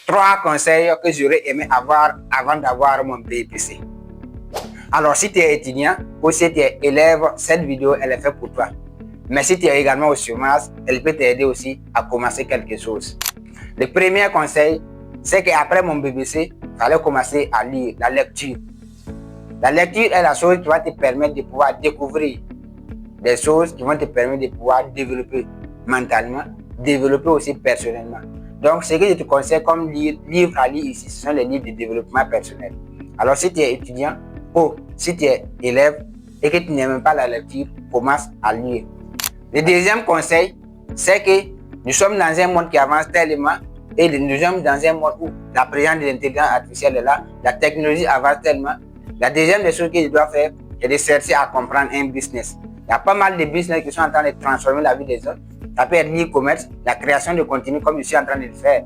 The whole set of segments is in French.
3 conseils que j'aurais aimé avoir avant d'avoir mon BEPC. Alors, si tu es étudiant ou si tu es élève, cette vidéo, elle est faite pour toi. Mais si tu es également au chômage, elle peut t'aider aussi à commencer quelque chose. Le premier conseil, c'est qu'après mon BBC, il fallait commencer à lire la lecture. La lecture est la chose qui va te permettre de pouvoir découvrir des choses qui vont te permettre de pouvoir développer mentalement, développer aussi personnellement. Donc, ce que je te conseille comme livre à lire ici, ce sont les livres de développement personnel. Alors, si tu es étudiant ou si tu es élève et que tu n'aimes pas la lecture, commence à lire. Le deuxième conseil, c'est que nous sommes dans un monde qui avance tellement et nous sommes dans un monde où la présence de l'intelligence artificielle est là, la technologie avance tellement. La deuxième des choses que je dois faire, c'est de chercher à comprendre un business. Il y a pas mal de business qui sont en train de transformer la vie des autres. Ça peut être l'e-commerce, la création de contenu comme je suis en train de le faire,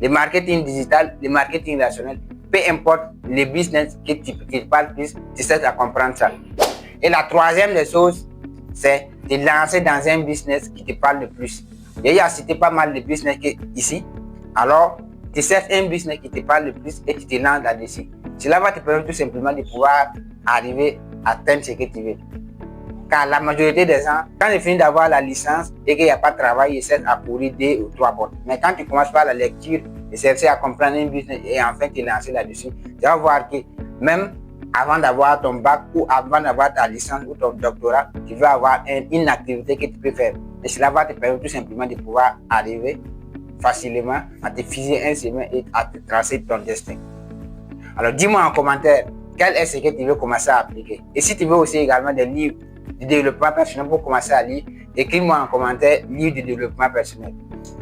le marketing digital, le marketing relationnel. Peu importe le business qui te parle plus, tu sais à comprendre ça. Et la troisième des choses, c'est de lancer dans un business qui te parle le plus. J'ai cité pas mal de business ici. Alors, tu cherches un business qui te parle le plus et tu te lances là-dessus. Cela va te permettre tout simplement de pouvoir arriver à atteindre ce que tu veux. Car la majorité des gens, quand ils finissent d'avoir la licence et qu'il n'y a pas de travail, ils essaient à courir 2 ou 3 portes. Mais quand tu commences par la lecture, et chercher à comprendre un business et enfin te lancer là-dessus, tu vas voir que même avant d'avoir ton bac ou avant d'avoir ta licence ou ton doctorat, tu vas avoir une activité que tu peux faire. Et cela va te permettre tout simplement de pouvoir arriver facilement à te figer un chemin et à te tracer ton destin. Alors dis-moi en commentaire quel est ce que tu veux commencer à appliquer. Et si tu veux aussi également des livres de développement personnel pour commencer à lire, écris-moi en commentaire livre de développement personnel.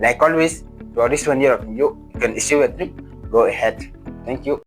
Like always, for this one year of video, you can share with me. Go ahead. Thank you.